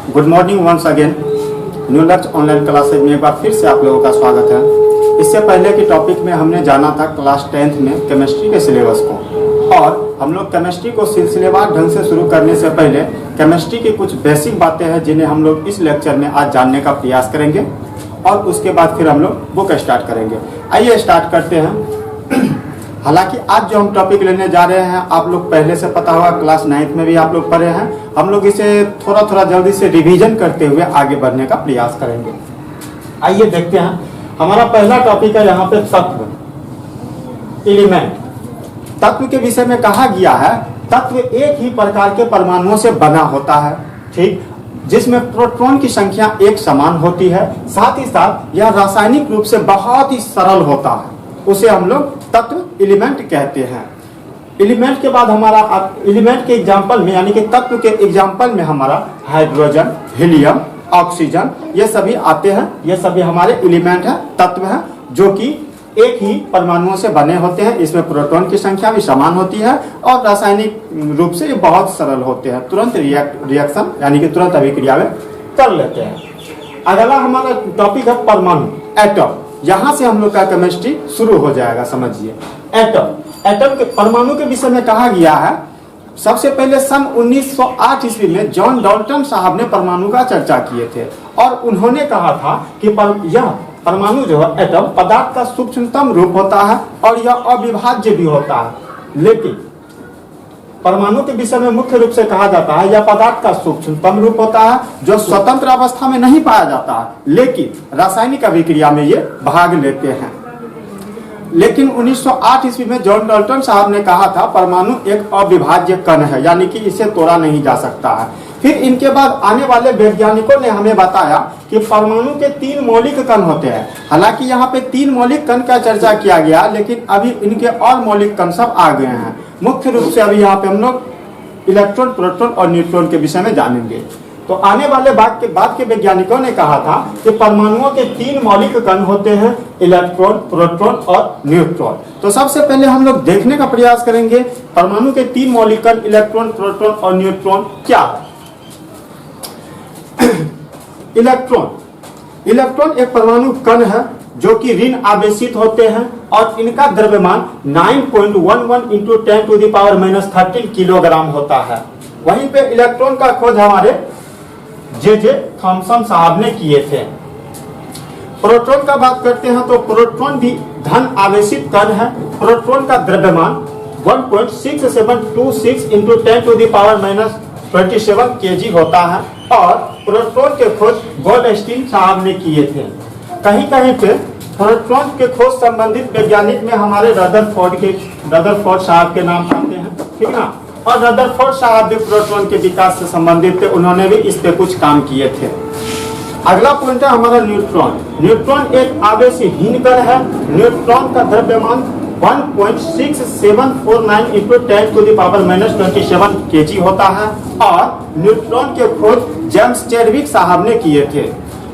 Good morning once again. New Lakshya online classes में एक बार फिर से आप लोगों का स्वागत है। इससे पहले के टॉपिक में हमने जाना था क्लास 10th में केमिस्ट्री के सिलेबस को, और हम लोग केमिस्ट्री को सिलसिलेवार ढंग से शुरू करने से पहले केमिस्ट्री की कुछ बेसिक बातें हैं जिन्हें हम लोग इस लेक्चर में आज जानने का प्रयास करेंगे, और उसके बाद फिर हम लोग बुक स्टार्ट करेंगे। आइए स्टार्ट करते हैं। हालांकि आज जो हम टॉपिक लेने जा रहे हैं आप लोग पहले से पता होगा, क्लास 9th में भी आप लोग पढ़े हैं। हम लोग इसे थोड़ा थोड़ा जल्दी से रिवीजन करते हुए आगे बढ़ने का प्रयास करेंगे। आइए देखते हैं। हमारा पहला टॉपिक है यहाँ पे तत्व, एलिमेंट। तत्व के विषय में कहा गया है तत्व एक ही प्रकार के परमाणुओं से बना होता है, ठीक, जिसमें प्रोटॉन की संख्या एक समान होती है। साथ ही साथ यह रासायनिक रूप से बहुत ही सरल होता है, उसे हम लोग तत्व एलिमेंट कहते हैं। एलिमेंट के बाद हमारा एलिमेंट के एग्जांपल में यानी कि तत्व के एग्जांपल में हमारा हाइड्रोजन, हीलियम, ऑक्सीजन ये सभी आते हैं। ये सभी हमारे एलिमेंट है, तत्व है, जो कि एक ही परमाणुओं से बने होते हैं। इसमें प्रोटॉन की संख्या भी समान होती है और रासायनिक रूप से ये बहुत सरल होते हैं, तुरंत रिएक्शन यानी कि तुरंत अभिक्रिया में कर लेते हैं। अगला हमारा टॉपिक है परमाणु, एटम। यहाँ से हम लोग का केमिस्ट्री शुरू हो जाएगा, समझिए। एटम के परमाणु के विषय में कहा गया है, सबसे पहले सन 1908 ईस्वी में जॉन डाल्टन साहब ने परमाणु का चर्चा किए थे, और उन्होंने कहा था कि यह परमाणु जो है एटम पदार्थ का सूक्ष्मतम रूप होता है और यह अविभाज्य भी होता है। लेकिन परमाणु के विषय में मुख्य रूप से कहा जाता है यह पदार्थ का सूक्ष्मतम रूप होता है जो स्वतंत्र अवस्था में नहीं पाया जाता है, लेकिन रासायनिक अभिक्रिया में ये भाग लेते हैं। लेकिन 1908 ईस्वी में जॉन डाल्टन साहब ने कहा था परमाणु एक अविभाज्य कण है, यानी कि इसे तोड़ा नहीं जा सकता है। फिर इनके बाद आने वाले वैज्ञानिकों ने हमें बताया कि परमाणु के 3 मौलिक कण होते हैं। हालांकि यहाँ पे 3 मौलिक कण का चर्चा किया गया, लेकिन अभी इनके और मौलिक कण सब आ गए हैं। मुख्य रूप से अभी यहाँ पे हम लोग इलेक्ट्रॉन, प्रोटॉन और न्यूट्रॉन के विषय में जानेंगे। तो आने वाले बाद के वैज्ञानिकों ने कहा था कि परमाणुओं के 3 मौलिक कण होते हैं, इलेक्ट्रॉन, प्रोटॉन और न्यूट्रॉन। तो सबसे पहले हम लोग देखने का प्रयास करेंगे परमाणु के 3 मौलिक कण इलेक्ट्रॉन, प्रोटॉन और न्यूट्रॉन क्या है। इलेक्ट्रॉन एक परमाणु कण है जो कि ऋण आवेशित होते हैं और इनका द्रव्यमान 9.11 इंटू 10⁻⁻13 किलोग्राम होता है। वहीं पे इलेक्ट्रॉन का खोज हमारे जे थॉमसन साहब ने किए थे। प्रोटॉन का बात करते हैं तो प्रोटॉन भी धन आवेशित कण है। प्रोटॉन का द्रव्यमान 1.6726 इंटू 10⁻⁻27 केजी होता है, और प्रोटॉन के खोज गोल्डस्टीन साहब ने किए थे। कहीं कहीं पे प्रोटॉन के खोज संबंधित वैज्ञानिक में हमारे रदरफोर्ड साहब के नाम आते हैं, ठीक ना। और रदरफोर्ड साहब भी प्रोटॉन के विकास से संबंधित थे, उन्होंने भी इस पे कुछ काम किए थे। अगला पॉइंट है हमारा न्यूट्रॉन। न्यूट्रॉन एक आवेशहीन कण है। न्यूट्रॉन का द्रव्यमान 1.6749 इंटू 10⁻⁻27 केजी होता है, और न्यूट्रॉन के खोज जेम्स चैडविक साहब ने किए थे।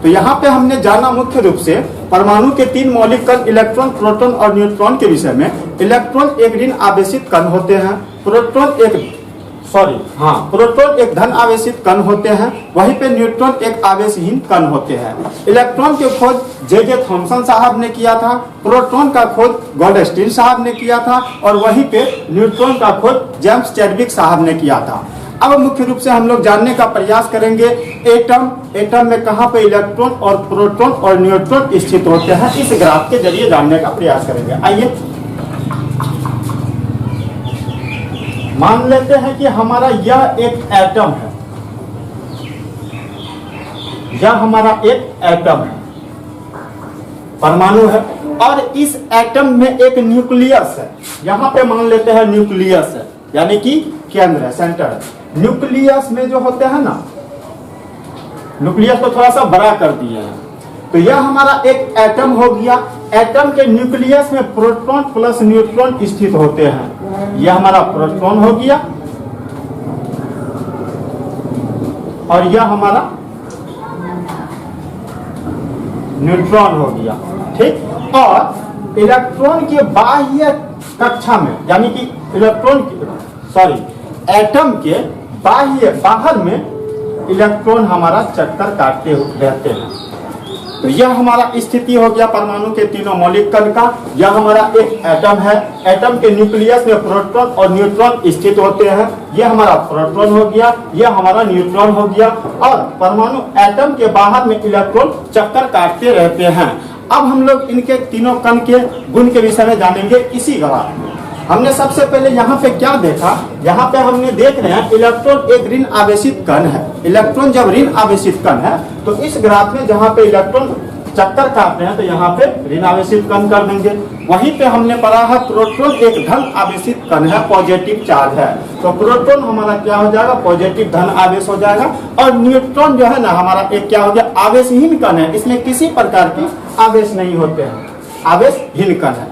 तो यहाँ पे हमने जाना मुख्य रूप से परमाणु के 3 मौलिक कण इलेक्ट्रॉन, प्रोटॉन और न्यूट्रॉन के विषय में। इलेक्ट्रॉन एक ऋण आवेशित कण होते हैं, प्रोटॉन एक धन आवेशित कण होते हैं, वहीं पे न्यूट्रॉन एक आवेशहीन कण होते हैं। इलेक्ट्रॉन के खोज जे थॉमसन साहब ने किया था, प्रोटॉन का खोज गोल्डस्टीन साहब ने किया था, और वहीं पे न्यूट्रॉन का खोज जेम्स चैडविक साहब ने किया था। अब मुख्य रूप से हम लोग जानने का प्रयास करेंगे एटम में कहाँ पे इलेक्ट्रॉन और प्रोटॉन और न्यूट्रॉन स्थित होते हैं, इस ग्राफ के जरिए जानने का प्रयास करेंगे। आइए मान लेते हैं कि हमारा यह एक एटम है, यह हमारा एक एटम है, परमाणु है, और इस एटम में एक न्यूक्लियस है। यहाँ पे मान लेते हैं न्यूक्लियस है, यानी कि केंद्र है, सेंटर है। न्यूक्लियस में जो होते हैं ना, न्यूक्लियस को थोड़ा सा बड़ा कर दिए हैं, तो यह हमारा एक एटम हो गया। एटम के न्यूक्लियस में प्रोटॉन प्लस न्यूट्रॉन स्थित होते हैं। यह हमारा प्रोटॉन हो गया और यह हमारा न्यूट्रॉन हो गया, ठीक। और इलेक्ट्रॉन के बाह्य कक्षा में यानी कि एटम के बाहर में इलेक्ट्रॉन हमारा चक्कर काटते रहते हैं। तो यह हमारा स्थिति हो गया परमाणु के तीनों मौलिक कण का। यह हमारा एक एटम है। एटम के न्यूक्लियस में प्रोटॉन और न्यूट्रॉन स्थित होते हैं। यह हमारा प्रोटॉन हो गया, यह हमारा न्यूट्रॉन हो गया। और परमाणु एटम के बाहर में इलेक्ट्रॉन चक्कर काटते रहते हैं। अब हम लोग इनके तीनों कण के गुण के विषय में जानेंगे इसी ग्राफ में। हमने सबसे पहले यहाँ पे क्या देखा, यहाँ पे हमने देख रहे हैं इलेक्ट्रॉन एक ऋण आवेशित कण है। इलेक्ट्रॉन जब ऋण आवेशित कण है तो इस ग्राफ में जहाँ पे इलेक्ट्रॉन चक्कर काटते हैं तो यहाँ पे ऋण आवेशित कण कर देंगे। वहीं पे हमने पढ़ा है प्रोटॉन एक धन आवेशित कण है, पॉजिटिव चार्ज है। तो प्रोटॉन हमारा क्या हो जाएगा, पॉजिटिव धन आवेश हो जाएगा। और न्यूट्रॉन जो है ना हमारा एक क्या हो गया, आवेशहीन कण है। इसमें किसी प्रकार की आवेश नहीं होते हैं, आवेशहीन कण है।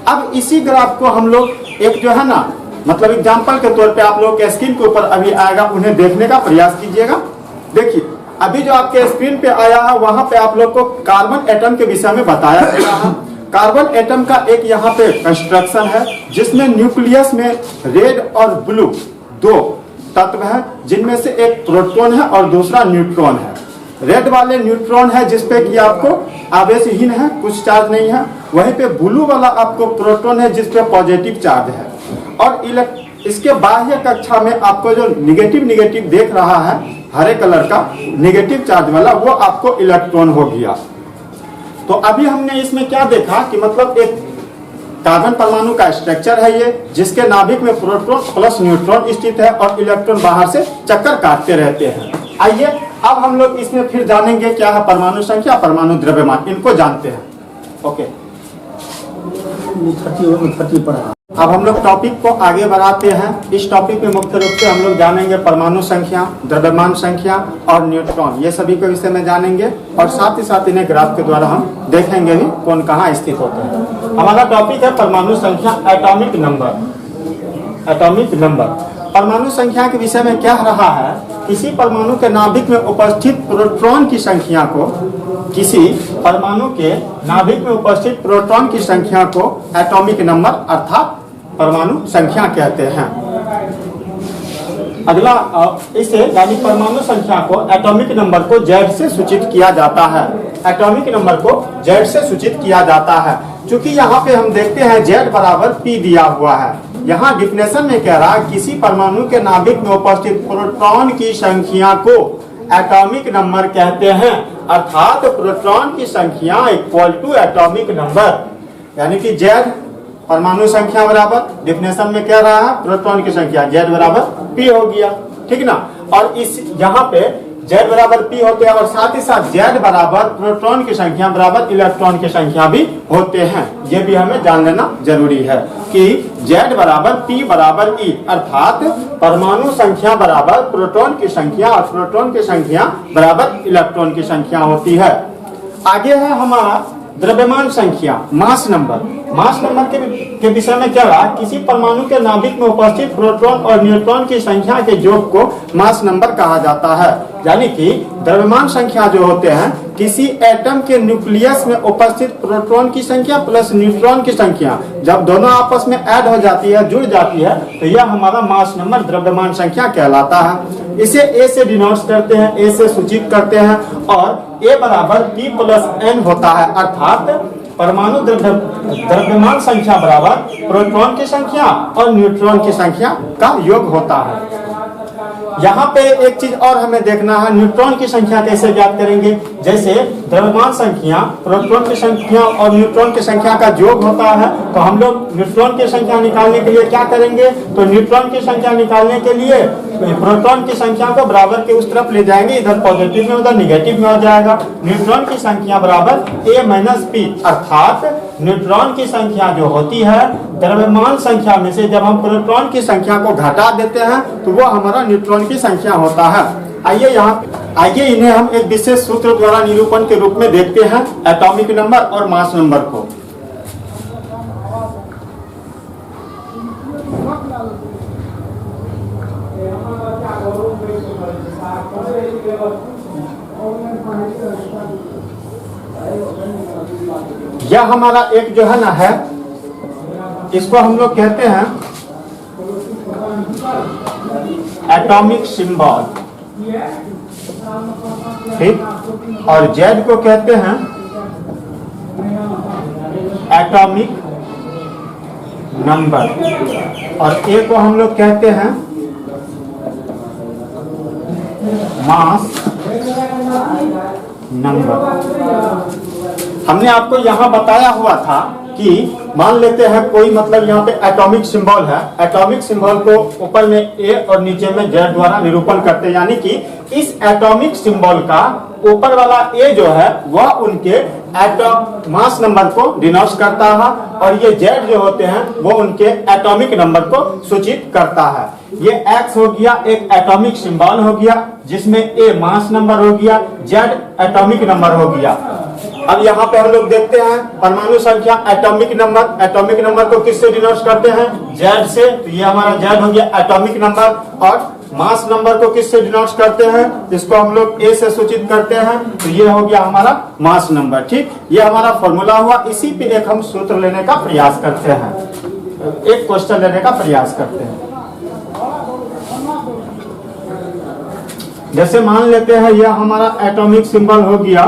अब इसी ग्राफ को हम लोग एक जो है ना मतलब एग्जांपल के तौर पे आप लोग के स्क्रीन के ऊपर अभी आएगा, उन्हें देखने का प्रयास कीजिएगा। देखिए अभी जो आपके स्क्रीन पे आया है वहां पे आप लोग को कार्बन एटम के विषय में बताया गया है। कार्बन एटम का एक यहाँ पे कंस्ट्रक्शन है जिसमें न्यूक्लियस में रेड और ब्लू दो तत्व है, जिनमें से एक प्रोटॉन है और दूसरा न्यूट्रॉन है। रेड वाले न्यूट्रॉन है जिसपे कि आपको आवेशहीन है, कुछ चार्ज नहीं है। वहीं पे ब्लू वाला आपको प्रोटॉन है जिसपे पॉजिटिव चार्ज है। और इसके बाह्य कक्षा में आपको जो निगेटिव देख रहा है हरे कलर का निगेटिव चार्ज वाला, वो आपको इलेक्ट्रॉन हो गया। तो अभी हमने इसमें क्या देखा कि मतलब एक कार्बन परमाणु का स्ट्रक्चर है ये, जिसके नाभिक में प्रोटॉन प्लस न्यूट्रॉन स्थित है और इलेक्ट्रॉन बाहर से चक्कर काटते रहते हैं। आइए अब हम लोग इसमें फिर जानेंगे क्या है परमाणु संख्या, परमाणु द्रव्यमान, इनको जानते हैं। ओके, अब हम लोग टॉपिक को आगे बढ़ाते हैं। इस टॉपिक में मुख्य रूप से हम लोग जानेंगे परमाणु संख्या, द्रव्यमान संख्या और न्यूट्रॉन, ये सभी के विषय में जानेंगे। और साथ ही साथ इन्हें ग्राफ के द्वारा हम देखेंगे भी कौन कहाँ स्थित होते हैं। हमारा टॉपिक है परमाणु संख्या, एटॉमिक नंबर। एटॉमिक नंबर परमाणु संख्या के विषय में क्या रहा है, किसी परमाणु के नाभिक में उपस्थित प्रोटॉन की संख्या को, किसी परमाणु के नाभिक में उपस्थित प्रोटॉन की संख्या को एटॉमिक नंबर अर्थात परमाणु संख्या कहते हैं। अगला इसे यानी परमाणु संख्या को एटॉमिक नंबर को Z से सूचित किया जाता है। एटॉमिक नंबर को Z से सूचित किया जाता है। क्योंकि यहाँ पे हम देखते हैं Z बराबर P दिया हुआ है। यहाँ डिफिनेशन में कह रहा है किसी परमाणु के नाभिक में उपस्थित प्रोटॉन की संख्या को एटॉमिक नंबर कहते हैं, अर्थात प्रोटॉन की संख्या इक्वल टू एटॉमिक नंबर। यानी कि Z परमाणु संख्या बराबर डिफिनेशन में कह रहा है प्रोटॉन की संख्या, Z बराबर P हो गया, ठीक ना। और इस यहाँ पे Z बराबर P होते हैं और साथ ही साथ Z बराबर प्रोटॉन की संख्या बराबर इलेक्ट्रॉन की संख्या भी होते हैं। ये भी हमें जान लेना जरूरी है कि Z बराबर P बराबर E, अर्थात परमाणु संख्या बराबर प्रोटॉन की संख्या और प्रोटॉन की संख्या बराबर इलेक्ट्रॉन की संख्या होती है। आगे है हमारा द्रव्यमान संख्या, मास नंबर। मास नंबर के विषय में क्या रहा, किसी परमाणु के नाभिक में उपस्थित प्रोटॉन और न्यूट्रॉन की संख्या के योग को मास नंबर कहा जाता है। यानी कि द्रव्यमान संख्या जो होते हैं किसी एटम के न्यूक्लियस में उपस्थित प्रोटॉन की संख्या प्लस न्यूट्रॉन की संख्या, जब दोनों आपस में ऐड हो जाती है, जुड़ जाती है, तो यह हमारा मास नंबर द्रव्यमान संख्या कहलाता है। इसे A से डिनोट करते हैं, A से सूचित करते हैं और A बराबर P प्लस N होता है, अर्थात परमाणु द्रव्यमान संख्या बराबर प्रोटॉन की संख्या और न्यूट्रॉन की संख्या का योग होता है। यहाँ पे एक चीज और हमें देखना है, न्यूट्रॉन की संख्या कैसे ज्ञात करेंगे। जैसे द्रव्यमान संख्या प्रोटॉन की संख्या और न्यूट्रॉन की संख्या का योग होता है, तो हम लोग न्यूट्रॉन की संख्या निकालने के लिए क्या करेंगे, तो न्यूट्रॉन की संख्या निकालने के लिए प्रोटॉन की संख्या को बराबर के उस तरफ ले जाएंगे, इधर पॉजिटिव में उधर निगेटिव में हो जाएगा। न्यूट्रॉन की संख्या बराबर A माइनस P, अर्थात न्यूट्रॉन की संख्या जो होती है द्रव्यमान संख्या में से जब हम प्रोटॉन की संख्या को घटा देते हैं तो वो हमारा न्यूट्रॉन की संख्या होता है। आइए इन्हें हम एक विशेष सूत्र द्वारा निरूपण के रूप में देखते हैं, एटॉमिक नंबर और मास नंबर को। यह हमारा एक जो है ना है, इसको हम लोग कहते हैं एटॉमिक सिंबल। ठीक। और जेड को कहते हैं एटॉमिक नंबर, और ए को हम लोग कहते हैं मास नंबर। हमने आपको यहां बताया हुआ था कि मान लेते हैं कोई मतलब यहाँ पे एटॉमिक सिंबल है, एटॉमिक सिंबल को ऊपर में ए और नीचे में जेड द्वारा निरूपण करते हैं, यानी कि इस एटॉमिक सिंबल का ऊपर वाला ए जो है वह उनके एटॉम मास नंबर को डिनोट करता है, और ये जेड जो होते हैं वो उनके एटॉमिक नंबर को सूचित करता है। ये एक्स हो गया एक एटॉमिक सिंबल हो गया, जिसमें ए मास नंबर हो गया, जेड एटॉमिक नंबर हो गया। अब यहाँ पे हम लोग देखते हैं परमाणु संख्या एटॉमिक नंबर को किससे डिनोट करते हैं? जेड से। तो ये हमारा जेड हो गया एटॉमिक नंबर। और मास नंबर को किससे डिनोट करते हैं? इसको हम लोग ए से सूचित करते हैं, तो ये हो गया हमारा मास नंबर। ठीक, ये हमारा फॉर्मूला हुआ। इसी पे एक हम सूत्र लेने का प्रयास करते हैं, एक क्वेश्चन लेने का प्रयास करते हैं। जैसे मान लेते हैं यह हमारा एटॉमिक सिंबल हो गया,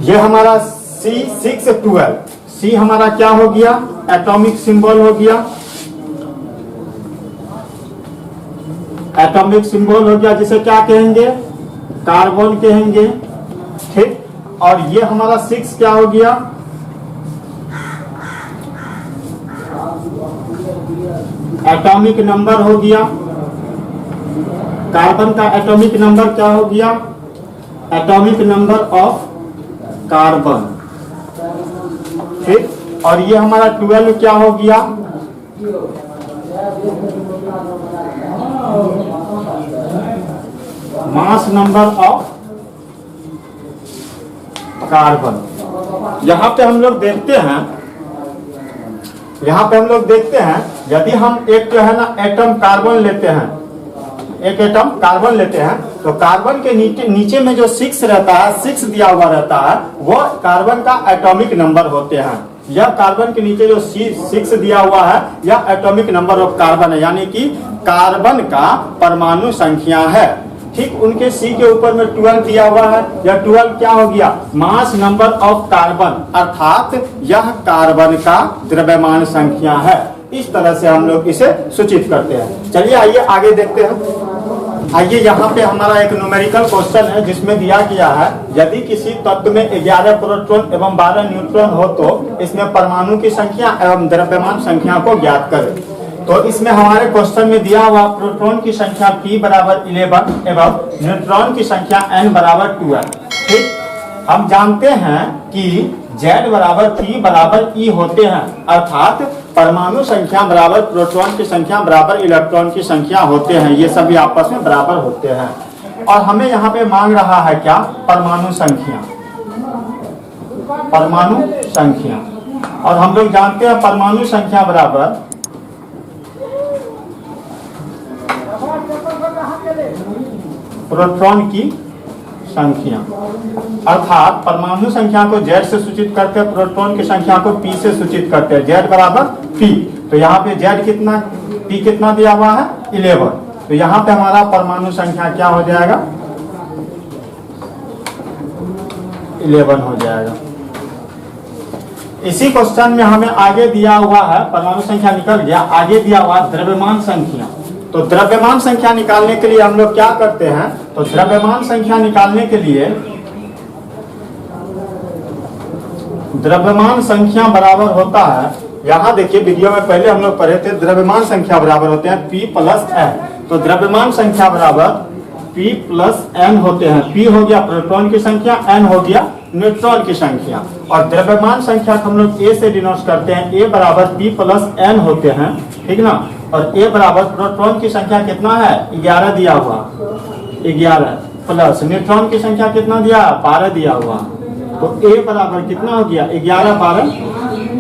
ये हमारा C612, C हमारा क्या हो गया? एटॉमिक सिंबल हो गया, एटॉमिक सिंबल हो गया, जिसे क्या कहेंगे? कार्बन कहेंगे। ठीक, और ये हमारा 6 क्या हो गया? एटॉमिक नंबर हो गया। कार्बन का एटॉमिक नंबर क्या हो गया? Atomic number of carbon. ठीक, और ये हमारा 12 क्या हो गया? Mass number of carbon. यहां पे हम लोग देखते हैं, यदि हम एक जो है ना एटम कार्बन लेते हैं, एक एटम कार्बन लेते हैं, तो कार्बन के नीचे में जो 6 रहता है, 6 दिया हुआ रहता है, वो कार्बन का एटॉमिक नंबर होते हैं। यह कार्बन के नीचे जो 6 दिया हुआ है, यह एटॉमिक नंबर ऑफ कार्बन है, यानी कि कार्बन का परमाणु संख्या है। ठीक, उनके सी के ऊपर में 12 दिया हुआ है, यह 12 क्या हो गया? मास नंबर ऑफ कार्बन, अर्थात यह कार्बन का द्रव्यमान संख्या है। इस तरह से हम लोग इसे सूचित करते हैं। चलिए आइए आगे देखते हैं। आइए यहाँ पे हमारा एक न्यूमेरिकल क्वेश्चन है, जिसमें दिया गया है यदि किसी तत्व में 11 प्रोटॉन एवं 12 न्यूट्रॉन हो तो इसमें परमाणु की संख्या एवं द्रव्यमान संख्या को ज्ञात करें। तो इसमें हमारे क्वेश्चन में दिया हुआ प्रोटॉन की संख्या P बराबर 11 एवं न्यूट्रॉन की संख्या N बराबर 12। ठीक, हम जानते हैं कि Z बराबर P बराबर E होते हैं, अर्थात परमाणु संख्या बराबर प्रोटॉन की संख्या बराबर इलेक्ट्रॉन की संख्या होते हैं, ये सभी आपस में बराबर होते हैं। और हमें यहाँ पे मांग रहा है क्या? परमाणु संख्या, परमाणु संख्या। और हम लोग जानते हैं परमाणु संख्या बराबर प्रोटॉन की संख्या, अर्थात परमाणु संख्या को Z से सूचित करते हैं, प्रोटॉन की संख्या को P से सूचित करते हैं। Z बराबर P, तो यहाँ पे Z कितना, P कितना दिया हुआ है? 11। तो यहाँ पे हमारा परमाणु संख्या क्या हो जाएगा? 11 हो जाएगा। इसी क्वेश्चन में हमें आगे दिया हुआ है, परमाणु संख्या निकल गया, आगे दिया हुआ द्रव्यमान संख्या। तो द्रव्यमान संख्या निकालने के लिए हम लोग क्या करते हैं? तो द्रव्यमान संख्या निकालने के लिए द्रव्यमान संख्या बराबर होता है, यहाँ देखिए वीडियो में पहले हम लोग पढ़े थे, द्रव्यमान संख्या बराबर होते हैं P प्लस N। तो द्रव्यमान संख्या बराबर P प्लस N होते हैं। P हो गया प्रोटॉन की संख्या, N हो गया न्यूट्रॉन की संख्या। और द्रव्यमान संख्या को हम लोग A से डिनोट करते हैं, A बराबर P प्लस N होते हैं। ठीक ना, और A बराबर प्रोटॉन की संख्या कितना है? 11 दिया हुआ, 11 प्लस न्यूट्रॉन की संख्या कितना दिया? 12 दिया हुआ। तो A बराबर कितना हो गया? 11 12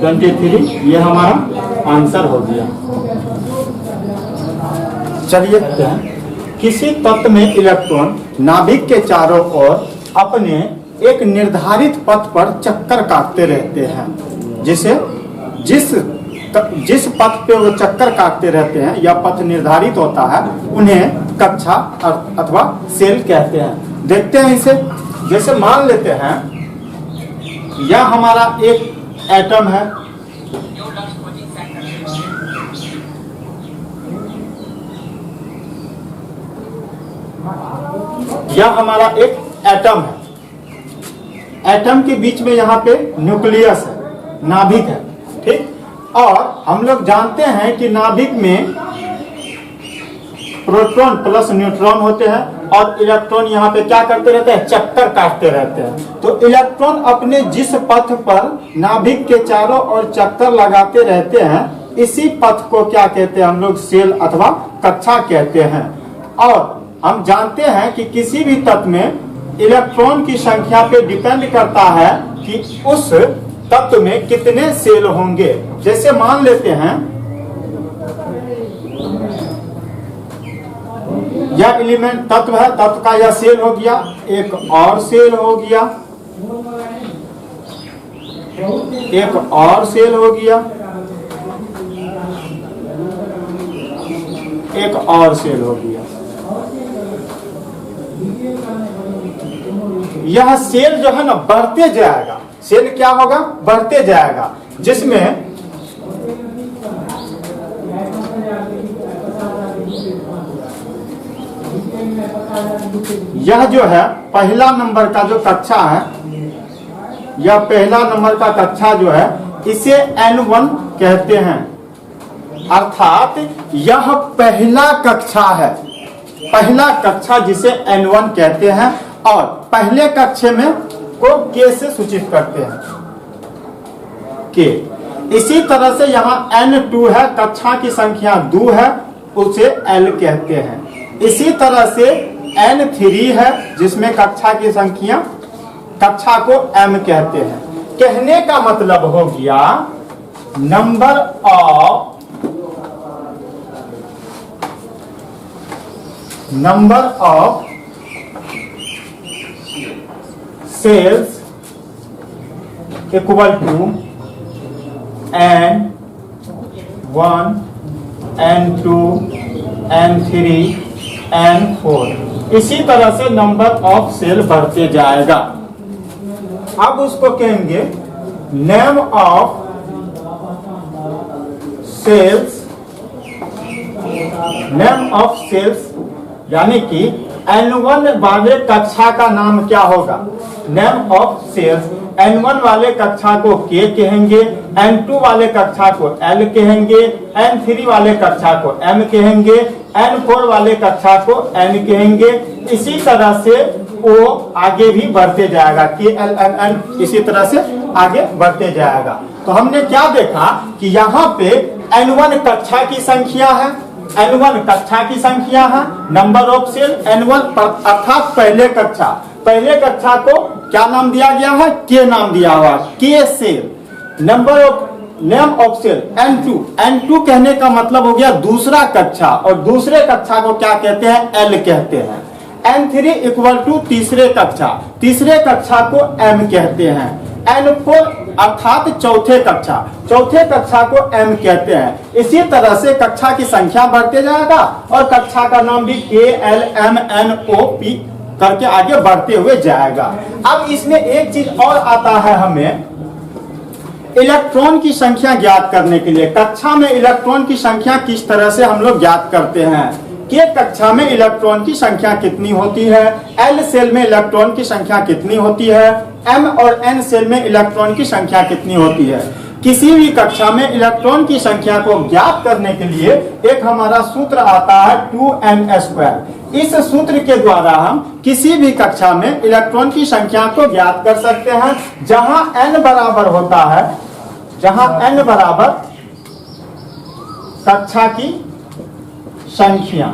23, ये हमारा आंसर हो गया। चलिए, किसी तत्व में इलेक्ट्रॉन नाभिक के चारों ओर अपने एक निर्धारित पथ पर चक्कर काटते रहते हैं। जिस पथ पे वो चक्कर काटते रहते हैं या पथ निर्धारित होता है, उन्हें कक्षा अथवा सेल कहते हैं। देखते हैं इसे। जैसे मान लेते हैं यह हमारा एक एटम है, यह हमारा एक एटम है। एटम के बीच में यहाँ पे न्यूक्लियस है, नाभिक है, ठीक। और हम लोग जानते हैं कि नाभिक में प्रोटॉन प्लस न्यूट्रॉन होते हैं और इलेक्ट्रॉन यहाँ पे क्या करते रहते हैं, चक्कर काटते रहते हैं। तो इलेक्ट्रॉन अपने जिस पथ पर नाभिक के चारों ओर चक्कर लगाते रहते हैं, इसी पथ को क्या कहते हैं हम लोग, सेल अथवा कक्षा कहते हैं। और हम जानते हैं कि किसी भी तत्व में इलेक्ट्रॉन की संख्या पे डिपेंड करता है कि उस तत्व में कितने सेल होंगे। जैसे मान लेते हैं यह एलिमेंट तत्व है, तत्व का यह सेल हो गया, एक और सेल हो गया, एक और सेल हो गया, एक और सेल हो गया। यह सेल जो है ना बढ़ते जाएगा। सेल क्या होगा, बढ़ते जाएगा, जिसमें यह जो है पहला नंबर का जो कक्षा है, यह पहला नंबर का कक्षा जो है, इसे N1 कहते हैं। अर्थात यह पहला कक्षा है, पहला कक्षा जिसे N1 कहते हैं। और पहले कक्षे में को K से सूचित करते हैं, K। इसी तरह से यहाँ N2 है, कक्षा की संख्या 2 है, उसे L कहते हैं। इसी तरह से N3 है, जिसमें कक्षा की संख्या, कक्षा को M कहते हैं। कहने का मतलब हो गया number of cells equal to N1, N2, N3, N4। इसी तरह से नंबर ऑफ सेल बढ़ते जाएगा। अब उसको कहेंगे name of cells, name of cells, यानी कि N1 वाले कक्षा का नाम क्या होगा, नेम ऑफ सेल्स। N1 वाले कक्षा को K कहेंगे, N2 वाले कक्षा को L कहेंगे, N3 वाले कक्षा को M कहेंगे, N4 वाले कक्षा को N कहेंगे। इसी तरह से वो आगे भी बढ़ते जाएगा, K L M N, इसी तरह से आगे बढ़ते जाएगा। तो हमने क्या देखा कि यहाँ पे N1 कक्षा की संख्या है, N1 कक्षा की संख्या है, नंबर ऑफ सेल N1 अर्थात पहले कक्षा। पहले कक्षा को क्या नाम दिया गया है, K नाम दिया हुआ, K cell. Number of name of cell N2, N2 कहने का मतलब हो गया दूसरा कक्षा, और दूसरे कक्षा को क्या कहते हैं, L कहते हैं। N3 इक्वल टू तीसरे कक्षा, तीसरे कक्षा को M कहते हैं। N4 अर्थात चौथे कक्षा, चौथे कक्षा को M कहते हैं। इसी तरह से कक्षा की संख्या बढ़ते जाएगा और कक्षा का नाम भी K L M N O P करके आगे बढ़ते हुए जाएगा। अब इसमें एक चीज और आता है, हमें इलेक्ट्रॉन की संख्या ज्ञात करने के लिए। कक्षा में इलेक्ट्रॉन की संख्या किस तरह से हम लोग ज्ञात करते हैं, K कक्षा में इलेक्ट्रॉन की संख्या कितनी होती है, L सेल में इलेक्ट्रॉन की संख्या कितनी होती है, M और N सेल में इलेक्ट्रॉन की संख्या कितनी होती है। किसी भी कक्षा में इलेक्ट्रॉन की संख्या को ज्ञात करने के लिए एक हमारा सूत्र आता है 2n²। इस सूत्र के द्वारा हम किसी भी कक्षा में इलेक्ट्रॉन की संख्या को ज्ञात कर सकते हैं। जहां n बराबर होता है, जहां n बराबर कक्षा की संख्या,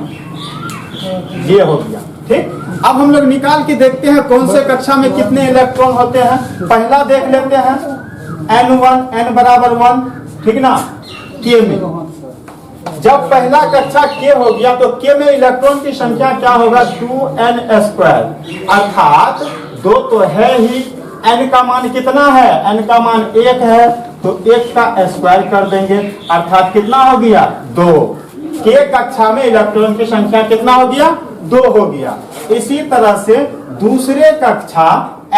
ये हो गया, ठीक। अब हम लोग निकाल के देखते हैं कौन से कक्षा में कितने इलेक्ट्रॉन होते हैं। पहला देख लेते हैं N1, N बराबर 1, ठीक ना, K में। जब पहला कक्षा K हो गया तो K में इलेक्ट्रॉन की संख्या क्या होगा, 2n², अर्थात 2 तो है ही, n का मान कितना है, n का मान 1 है, तो 1 का स्क्वायर कर देंगे, अर्थात कितना हो गया 2। k कक्षा में इलेक्ट्रॉन की संख्या कितना हो गया 2 हो गया। इसी तरह से दूसरे कक्षा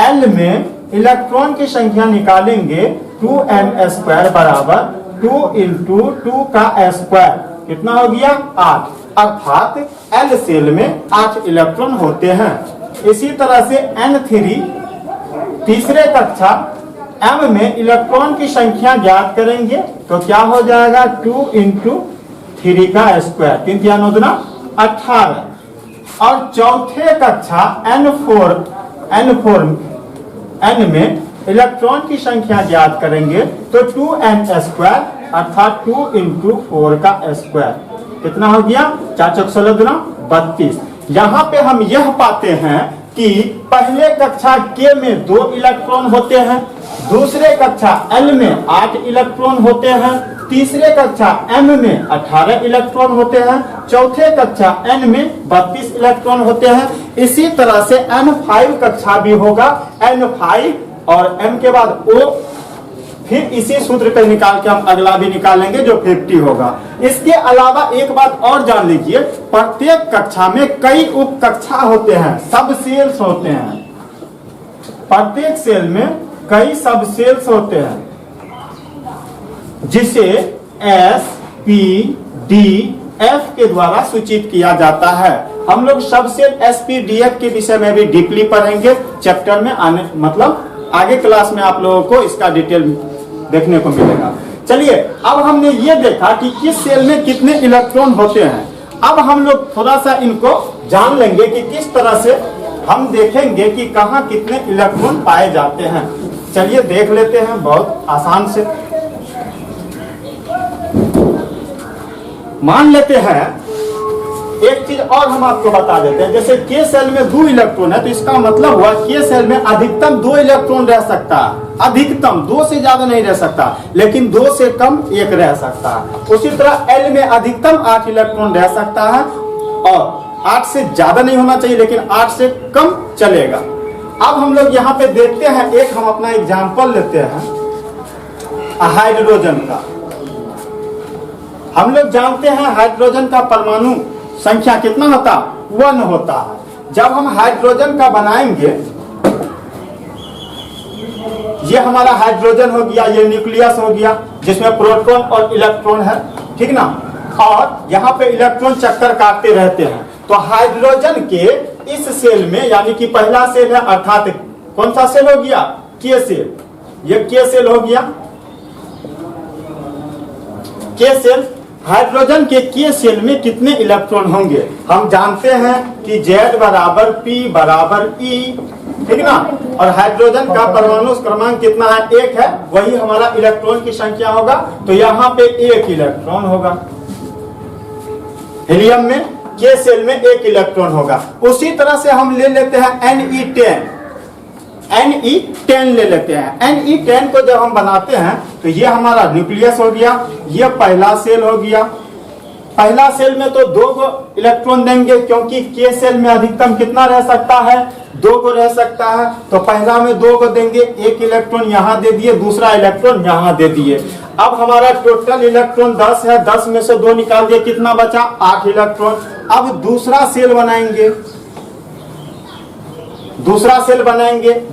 L में इलेक्ट्रॉन की संख्या निकालेंगे 2n स्क्वायर बराबर 2 इंटू 2 का स्क्वायर कितना हो गया 8, अर्थात L सेल में 8 इलेक्ट्रॉन होते हैं। इसी तरह से N3 तीसरे कक्षा M में इलेक्ट्रॉन की संख्या ज्ञात करेंगे तो क्या हो जाएगा 2 इंटू 3 का स्क्वायर, 3 3 9 दुना 18। और चौथे कक्षा N में इलेक्ट्रॉन की संख्या ज्ञात करेंगे तो 2n स्क्वायर अर्थात 2 इंटू 4 का स्क्वायर कितना हो गया 4 चौक 16 दुना 32। यहाँ पे हम यह पाते हैं कि पहले कक्षा K में 2 इलेक्ट्रॉन होते हैं, दूसरे कक्षा L में 8 इलेक्ट्रॉन होते हैं, तीसरे कक्षा M में 18 इलेक्ट्रॉन होते हैं, चौथे कक्षा N में 32 इलेक्ट्रॉन होते हैं। इसी तरह से N5 कक्षा भी होगा, N5 और M के बाद O, फिर इसी सूत्र पे निकाल के हम अगला भी निकालेंगे जो 50 होगा। इसके अलावा एक बात और जान लीजिए, प्रत्येक कक्षा में कई उप कक्षा होते हैं, सब सेल्स होते हैं। प्रत्येक सेल में कई सब सेल्स होते हैं जिसे S, P, D, F के द्वारा सूचित किया जाता है। हम लोग सब cell S, P, D, F के विषय में भी डीपली पढ़ेंगे चैप्टर में आने, मतलब आगे क्लास में आप लोगों को इसका डिटेल देखने को मिलेगा। चलिए अब हमने ये देखा कि किस सेल में कितने इलेक्ट्रॉन होते हैं। अब हम लोग थोड़ा सा इनको जान लेंगे कि किस तरह से हम देखेंगे कि कहाँ कितने इलेक्ट्रॉन पाए जाते हैं। चलिए देख लेते हैं बहुत आसान से। मान लेते हैं एक चीज और हम आपको बता देते हैं, जैसे K सेल में 2 इलेक्ट्रॉन है तो इसका मतलब हुआ K सेल में अधिकतम 2 इलेक्ट्रॉन रह सकता है, अधिकतम 2 से ज्यादा नहीं रह सकता, लेकिन 2 से कम 1 रह सकता है। उसी तरह L में अधिकतम 8 इलेक्ट्रॉन रह सकता है और 8 से ज्यादा नहीं होना चाहिए, लेकिन 8 से कम चलेगा। अब हम लोग यहाँ पे देखते हैं, एक हम अपना एग्जाम्पल लेते हैं हाइड्रोजन का। हम लोग जानते हैं हाइड्रोजन का परमाणु संख्या कितना होता 1 होता है। जब हम हाइड्रोजन का बनाएंगे, ये हमारा हाइड्रोजन हो गया, ये न्यूक्लियस हो गया जिसमें प्रोटॉन और इलेक्ट्रॉन है, ठीक ना, और यहाँ पे इलेक्ट्रॉन चक्कर काटते रहते हैं। तो हाइड्रोजन के इस सेल में, यानी कि पहला सेल है, अर्थात कौन सा सेल हो गया K सेल, ये K सेल हो गया K सेल। हाइड्रोजन के K सेल में कितने इलेक्ट्रॉन होंगे, हम जानते हैं कि Z बराबर P बराबर E, ठीक ना, और हाइड्रोजन का परमाणु क्रमांक कितना है 1 है, वही हमारा इलेक्ट्रॉन की संख्या होगा, तो यहाँ पे 1 इलेक्ट्रॉन होगा। हीलियम में K सेल में 1 इलेक्ट्रॉन होगा। उसी तरह से हम ले लेते हैं Ne10 ले लेते हैं। Ne10 को जब हम बनाते हैं तो ये हमारा न्यूक्लियस हो गया, ये पहला सेल हो गया। पहला सेल में तो 2 को इलेक्ट्रॉन देंगे, क्योंकि K सेल में अधिकतम कितना रह सकता है 2 को रह सकता है, तो पहला में 2 को देंगे, 1 इलेक्ट्रॉन यहाँ दे दिए, दूसरा इलेक्ट्रॉन यहाँ दे दिए। अब हमारा टोटल इलेक्ट्रॉन 10 है, 10 में से 2 निकाल दिए, कितना बचा 8 इलेक्ट्रॉन। अब दूसरा सेल बनाएंगे,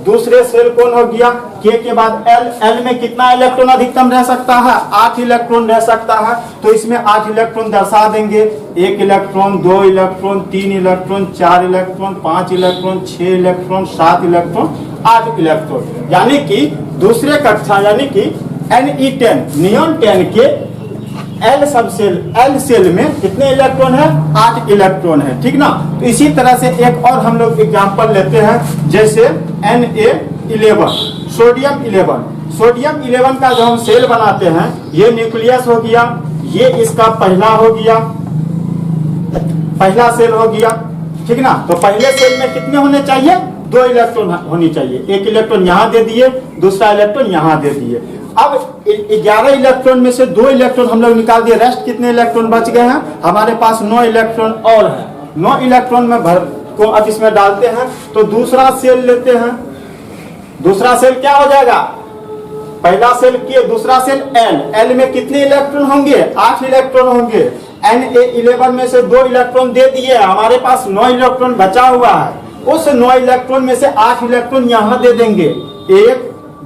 दूसरे सेल कौन हो गया K के बाद L में कितना इलेक्ट्रॉन अधिकतम रह सकता है 8 इलेक्ट्रॉन रह सकता है, तो इसमें 8 इलेक्ट्रॉन दर्शा देंगे, 1 electron, 2 electron, 3 electron, 4 electron, 5 electron, 6 electron, 7 electron, 8 electron. यानी कि दूसरे कक्षा यानी कि Ne10 नियॉन 10 के L सेल में कितने इलेक्ट्रॉन है 8 इलेक्ट्रॉन है, ठीक ना। तो इसी तरह से एक और हम लोग एग्जांपल लेते हैं, जैसे Na11 सोडियम 11 का जो हम सेल बनाते हैं, ये न्यूक्लियस हो गया, ये इसका पहला सेल हो गया, ठीक ना। तो पहले सेल में कितने होने चाहिए 2 इलेक्ट्रॉन होनी चाहिए, 1 इलेक्ट्रॉन यहाँ दे दिए, दूसरा इलेक्ट्रॉन यहाँ दे दिए। अब 11 इलेक्ट्रॉन में से 2 इलेक्ट्रॉन हम लोग निकाल दिए, रेस्ट कितने इलेक्ट्रॉन बच गए हैं, हमारे पास 9 इलेक्ट्रॉन और है। 9 इलेक्ट्रॉन में को अब इसमें डालते हैं तो दूसरा सेल लेते हैं। दूसरा सेल क्या हो जाएगा, पहला सेल किए, दूसरा सेल एल, एल में कितने इलेक्ट्रॉन होंगे, 8 इलेक्ट्रॉन होंगे। Na11 में से 2 इलेक्ट्रॉन दे दिए, हमारे पास 9 इलेक्ट्रॉन बचा हुआ है। उस 9 इलेक्ट्रॉन में से 8 इलेक्ट्रॉन यहां दे देंगे, 1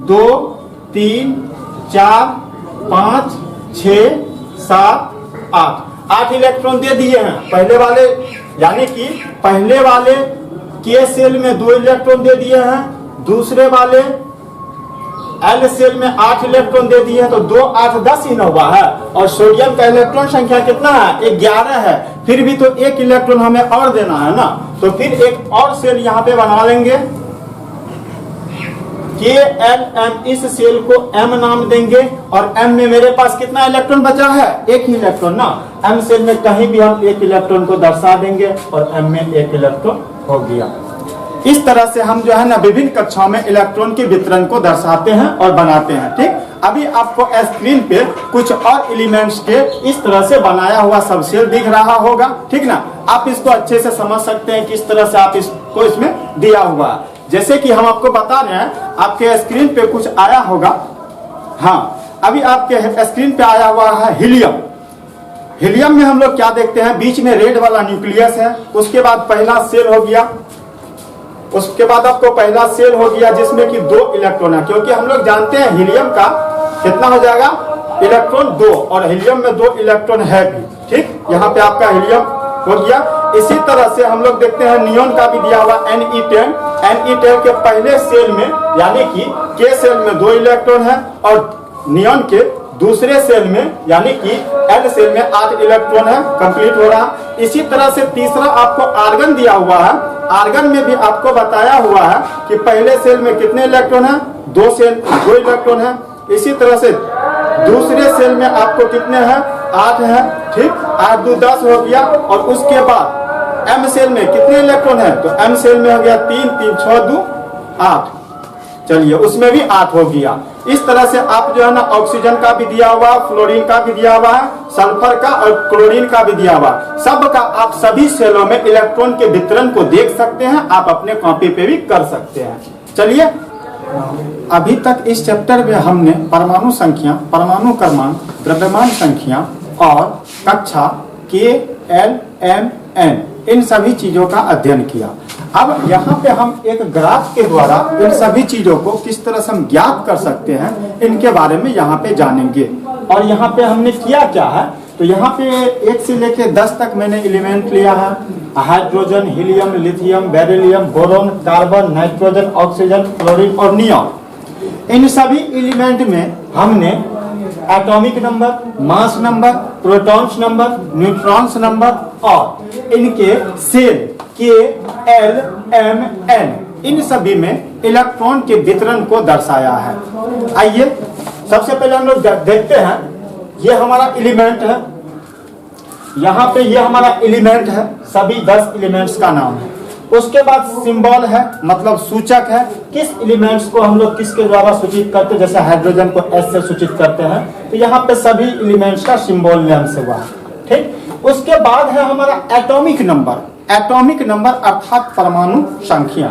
2 3 4 5 6 7 8, 8 इलेक्ट्रॉन दे दिए हैं पहले वाले, यानी कि पहले वाले के सेल में 2 इलेक्ट्रॉन दे दिए हैं, दूसरे वाले एल सेल में 8 इलेक्ट्रॉन दे दिए हैं, तो 2 8 10 ही न हुआ है। और सोडियम का इलेक्ट्रॉन संख्या कितना है, 11 है, फिर भी तो 1 इलेक्ट्रॉन हमें और देना है ना, तो फिर एक और सेल यहाँ पे बना लेंगे, KLM, इस सेल को M नाम देंगे। और M में मेरे पास कितना इलेक्ट्रॉन बचा है, 1 ही इलेक्ट्रॉन ना, M सेल में कहीं भी हम 1 इलेक्ट्रॉन को दर्शा देंगे और M में 1 इलेक्ट्रॉन हो गया। इस तरह से हम जो है ना विभिन्न कक्षाओं में इलेक्ट्रॉन के वितरण को दर्शाते हैं और बनाते हैं। ठीक, अभी आपको स्क्रीन पे कुछ और एलिमेंट्स के इस तरह से बनाया हुआ सब सेल दिख रहा होगा, ठीक ना। आप इसको अच्छे से समझ सकते हैं किस तरह से आप इसको इसमें दिया हुआ है। जैसे कि हम आपको बता रहे हैं, आपके स्क्रीन पे कुछ आया होगा, हाँ अभी आपके स्क्रीन पे आया हुआ है हीलियम। हीलियम में हम लोग क्या देखते हैं, बीच में रेड वाला न्यूक्लियस है, उसके बाद पहला सेल हो गया, उसके बाद आपको पहला सेल हो गया जिसमें कि 2 इलेक्ट्रॉन है, क्योंकि हम लोग जानते हैं हीलियम का कितना हो जाएगा, इलेक्ट्रॉन 2, और हीलियम में 2 इलेक्ट्रॉन है भी। ठीक, यहाँ पे आपका हीलियम हो गया। इसी तरह से हम लोग देखते हैं नियोन का भी दिया हुआ Ne10, Ne10 के पहले सेल में यानी कि के सेल में 2 इलेक्ट्रॉन है, और नियोन के दूसरे सेल में यानी कि एल सेल में 8 इलेक्ट्रॉन है, कंप्लीट हो रहा। इसी तरह से तीसरा आपको आर्गन दिया हुआ है, आर्गन में भी आपको बताया हुआ है कि पहले सेल में कितने इलेक्ट्रॉन है, 2 इलेक्ट्रॉन है। इसी तरह से दूसरे सेल में आपको कितने हैं, 8 है। ठीक, 8 2 10 हो गया। और उसके बाद एम सेल में कितने इलेक्ट्रॉन है, तो एम सेल में हो गया 3 3 6 2 8, चलिए उसमें भी 8 हो गया। इस तरह से आप जो है ना ऑक्सीजन का भी दिया हुआ, फ्लोरीन का भी दिया हुआ है, सल्फर का और क्लोरीन का भी दिया हुआ, सबका आप सभी सेलों में इलेक्ट्रॉन के वितरण को देख सकते हैं, आप अपने कॉपी पे भी कर सकते हैं। चलिए, अभी तक इस चैप्टर में हमने परमाणु संख्या, परमाणु क्रमांक, द्रव्यमान संख्या और कक्षा KLMN इन सभी चीजों का अध्ययन किया। अब यहाँ पे हम एक ग्राफ के द्वारा इन सभी चीजों को किस तरह से हम ज्ञात कर सकते हैं, इनके बारे में यहाँ पे जानेंगे। और यहाँ पे हमने किया क्या है, तो यहाँ पे 1 से लेके 10 तक मैंने एलिमेंट लिया है, hydrogen, helium, lithium, beryllium, boron, carbon, nitrogen, oxygen, chlorine और नियॉन। इन सभी एलिमेंट में हमने atomic number, mass number, protons number, neutrons number और इनके सेल KLMN इन सभी में इलेक्ट्रॉन के वितरण को दर्शाया है। आइए सबसे पहले हम लोग देखते हैं, ये हमारा एलिमेंट है, यहाँ पे ये हमारा एलिमेंट है, सभी 10 एलिमेंट्स का नाम है। उसके बाद सिंबल है, मतलब सूचक है, किस एलिमेंट्स को हम लोग किसके द्वारा सूचित करते हैं, जैसे हाइड्रोजन को S से सूचित करते हैं, तो यहाँ पे सभी एलिमेंट्स का सिंबल नेम से हुआ। ठीक, उसके बाद है हमारा एटॉमिक नंबर। एटॉमिक नंबर अर्थात परमाणु संख्या।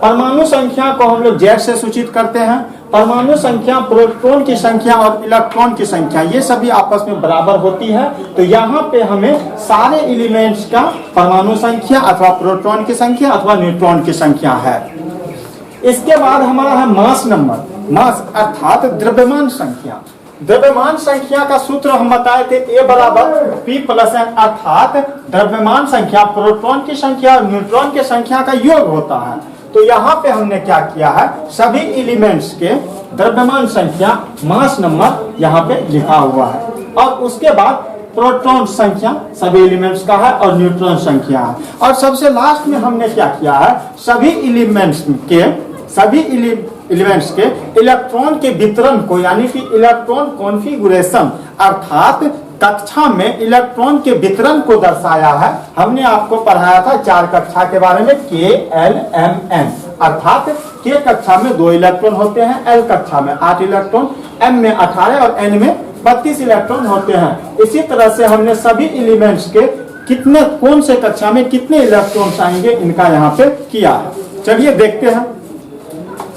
परमाणु संख्या को हम लोग Z से सूचित करते हैं। परमाणु संख्या प्रोटॉन की संख्या और इलेक्ट्रॉन की संख्या ये सभी आपस में बराबर होती है, तो यहाँ पे हमें सारे एलिमेंट्स का परमाणु संख्या अथवा प्रोटॉन की संख्या अथवा न्यूट्रॉन की संख्या है। इसके बाद हमारा है मास नंबर। मास अर्थात द्रव्यमान संख्या। द्रव्यमान संख्या का सूत्र हम बताए थे, A बराबर P + N, अर्थात द्रव्यमान संख्या प्रोटॉन की संख्या और न्यूट्रॉन की संख्या का योग होता है। तो यहाँ पे हमने क्या किया है, सभी एलिमेंट्स के द्रव्यमान संख्या, मास नंबर यहाँ पे लिखा हुआ है। और उसके बाद प्रोटॉन संख्या सभी एलिमेंट्स का है और न्यूट्रॉन संख्या है। और सबसे लास्ट में हमने क्या किया है, सभी एलिमेंट्स के इलेक्ट्रॉन के वितरण को, यानी कि इलेक्ट्रॉन कॉन्फ़िगरेशन अर्थात कक्षा में इलेक्ट्रॉन के वितरण को दर्शाया है। हमने आपको पढ़ाया था 4 कक्षा के बारे में, KLMN अर्थात K कक्षा में 2 इलेक्ट्रॉन होते हैं, L कक्षा में 8 इलेक्ट्रॉन, M में 18 और N में 32 इलेक्ट्रॉन होते हैं। इसी तरह से हमने सभी एलिमेंट्स के कितने कौन से कक्षा में कितने इलेक्ट्रॉन्स आएंगे इनका यहाँ पे किया है। चलिए देखते हैं।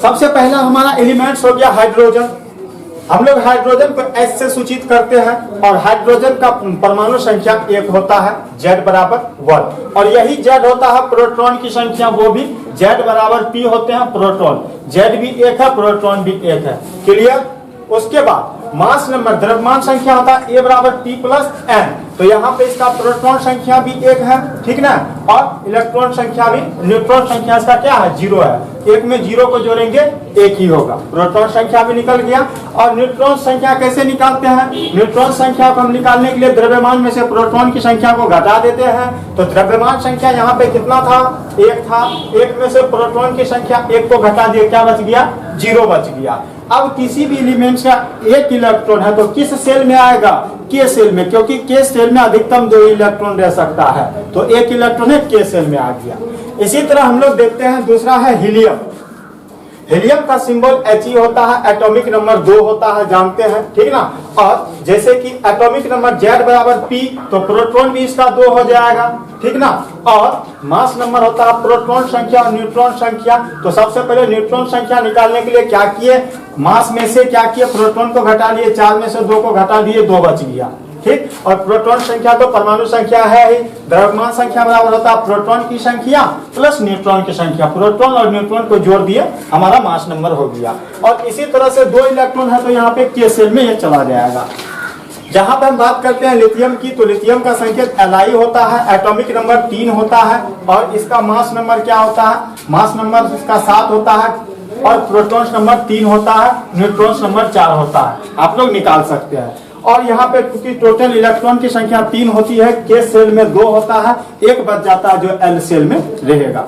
सबसे पहला हमारा एलिमेंट्स हो गया हाइड्रोजन। हम लोग हाइड्रोजन को H से सूचित करते हैं और हाइड्रोजन का परमाणु संख्या 1 होता है, Z बराबर 1, और यही Z होता है प्रोटॉन की संख्या, वो भी Z बराबर P होते हैं प्रोटॉन। Z भी 1 है, प्रोटॉन भी 1 है। क्लियर। उसके बाद मास नंबर द्रव्यमान संख्या होता है A बराबर P प्लस N, तो यहाँ पे इसका प्रोटॉन संख्या भी 1 है, ठीक ना, और इलेक्ट्रॉन संख्या भी, न्यूट्रॉन संख्या इसका क्या है 0 है। 1 में 0 को जोड़ेंगे 1 ही होगा। प्रोटॉन संख्या भी निकल गया। और न्यूट्रॉन संख्या कैसे निकालते हैं? न्यूट्रॉन संख्या को हम निकालने के लिए द्रव्यमान में से प्रोटॉन की संख्या को घटा देते हैं। तो द्रव्यमान संख्या यहाँ पे कितना था? 1 था। 1 में से प्रोटॉन की संख्या 1 को घटा दिया, क्या बच गया? 0 बच गया। अब किसी भी एलिमेंट का 1 इलेक्ट्रॉन है तो किस सेल में आएगा? K सेल में, क्योंकि K सेल में अधिकतम 2 इलेक्ट्रॉन रह सकता है, तो 1 इलेक्ट्रॉन है K सेल में आ गया। इसी तरह हम लोग देखते हैं, दूसरा है हीलियम। हीलियम का सिंबल He होता है, एटॉमिक नंबर 2 होता है, जानते हैं, ठीक ना। और जैसे कि एटॉमिक नंबर Z बराबर P, तो प्रोटॉन भी इसका 2 हो जाएगा, ठीक ना। और मास नंबर होता है प्रोटॉन संख्या और न्यूट्रॉन संख्या। तो सबसे पहले न्यूट्रॉन संख्या निकालने के लिए क्या किए? मास में से क्या किए? प्रोटॉन को घटा लिए, 4 में से 2 को घटा दिए, 2 बच गया, ठीक। और प्रोटॉन संख्या तो परमाणु संख्या है ही। द्रव्यमान संख्या बराबर होता है प्रोटॉन की संख्या प्लस न्यूट्रॉन की संख्या। प्रोटॉन और न्यूट्रॉन को जोड़ दिए, हमारा मास नंबर हो गया। और इसी तरह से 2 इलेक्ट्रॉन है तो यहाँ पे K सेल में ये चला जाएगा। जहां पर हम बात करते हैं लिथियम की, तो लिथियम का संकेत Li होता है, एटॉमिक नंबर 3 होता है, और इसका मास नंबर क्या होता है? मास नंबर इसका 7 होता है, और प्रोटॉन्स नंबर 3 होता है, न्यूट्रॉन्स नंबर 4 होता है। आप लोग निकाल सकते हैं। और यहाँ पे क्योंकि टोटल इलेक्ट्रॉन की संख्या 3 होती है, K सेल में 2 होता है, 1 बच जाता है जो L सेल में रहेगा।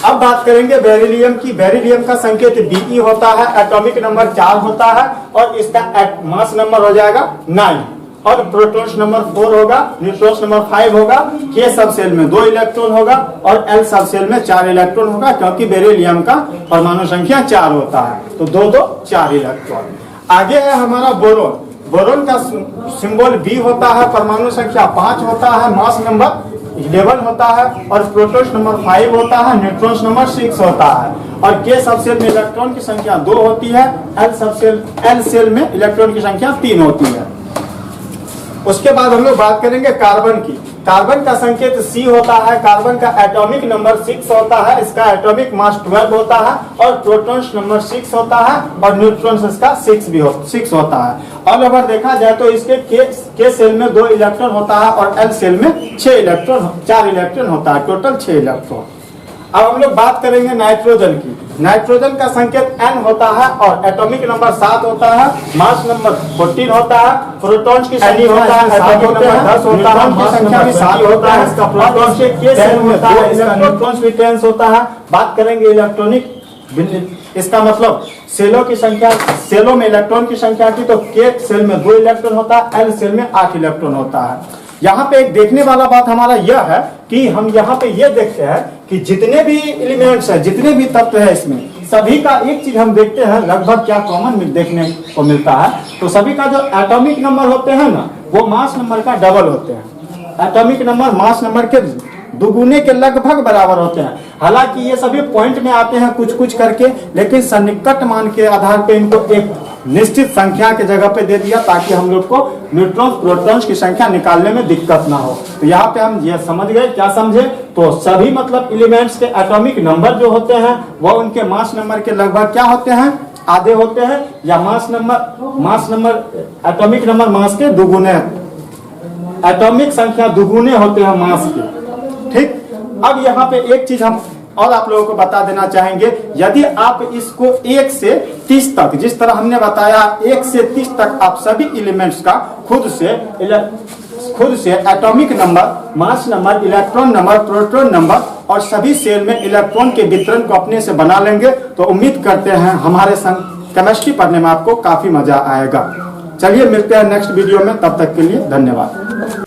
अब बात करेंगे बेरिलियम की। बेरिलियम का संकेत Be होता है, एटॉमिक नंबर 4 होता है, और इसका मास नंबर हो जाएगा 9, और प्रोटॉन्स नंबर 4 होगा, न्यूट्रॉन्स नंबर 5 होगा। K सब सेल में 2 इलेक्ट्रॉन होगा और L सब सेल में 4 इलेक्ट्रॉन होगा, क्योंकि बेरिलियम का परमाणु संख्या 4 होता है, तो 2 2 4 इलेक्ट्रॉन। आगे है हमारा बोरोन। बोरोन का सिंबल B होता है, परमाणु संख्या 5 होता है, मास नंबर 11 होता है, और प्रोटॉन्स नंबर 5 होता है, न्यूट्रॉन्स नंबर 6 होता है, और K सब सेल में इलेक्ट्रॉन की संख्या 2 होती है, L सेल में इलेक्ट्रॉन की संख्या 3 होती है। उसके बाद हम लोग बात करेंगे कार्बन की। कार्बन का संकेत C होता है, कार्बन का एटॉमिक नंबर 6 होता है, इसका एटॉमिक मास 12 होता है, और प्रोटॉन्स नंबर 6 होता है, और न्यूट्रॉन्स इसका 6 होता है। और अगर देखा जाए तो इसके K सेल में 2 इलेक्ट्रॉन होता है, और L सेल में 4 इलेक्ट्रॉन होता है, टोटल 6 इलेक्ट्रॉन। अब हम लोग बात करेंगे नाइट्रोजन की। नाइट्रोजन का संकेत N होता है, और एटॉमिक नंबर 7 होता है, मास नंबर 14 होता है, प्रोटॉन्स की संख्या होता है, एटॉमिक नंबर 10 होता है, मास संख्या भी 7 होता है, इसका प्रोटॉन्स के K सेल में होता है, इसका न्यूट्रॉन्स भी 10 होता है। बात करेंगे इलेक्ट्रॉनिक, इसका मतलब सेलों की संख्या, सेलों में इलेक्ट्रॉन की संख्या की, तो K सेल में 2 इलेक्ट्रॉन होता है, L सेल में 8 इलेक्ट्रॉन होता है। यहाँ पे एक देखने वाला बात हमारा यह है कि हम यहाँ पे ये देखते हैं कि जितने भी एलिमेंट्स है, जितने भी तत्व है, इसमें सभी का एक चीज हम देखते हैं लगभग क्या कॉमन देखने को मिलता है। तो सभी का जो एटॉमिक नंबर होते हैं ना, वो मास नंबर का डबल होते हैं। एटॉमिक नंबर मास नंबर के दुगुने के लगभग बराबर होते हैं। हालांकि ये सभी पॉइंट में आते हैं कुछ कुछ करके, लेकिन सन्निकट मान के आधार पे इनको एक निश्चित संख्या के जगह पे दे दिया, ताकि हम लोग को न्यूट्रॉन्स प्रोटॉन्स की संख्या निकालने में दिक्कत ना हो। तो यहाँ पे हम ये समझ गए, क्या समझे? तो सभी मतलब एलिमेंट्स के एटॉमिक नंबर जो होते हैं वो उनके मास नंबर के लगभग क्या होते हैं? आधे होते हैं, या mass number atomic number mass के दुगुने, एटॉमिक संख्या दुगुने होते हैं मास के, ठीक। अब यहाँ पे एक चीज हम और आप लोगों को बता देना चाहेंगे, यदि आप इसको 1 से 30 तक, जिस तरह हमने बताया 1 से 30 तक आप सभी एलिमेंट्स का खुद से atomic number, mass number, electron number, proton number और सभी सेल में इलेक्ट्रॉन के वितरण को अपने से बना लेंगे, तो उम्मीद करते हैं हमारे संग केमिस्ट्री पढ़ने में आपको काफी मजा आएगा। चलिए मिलते हैं नेक्स्ट वीडियो में, तब तक के लिए धन्यवाद।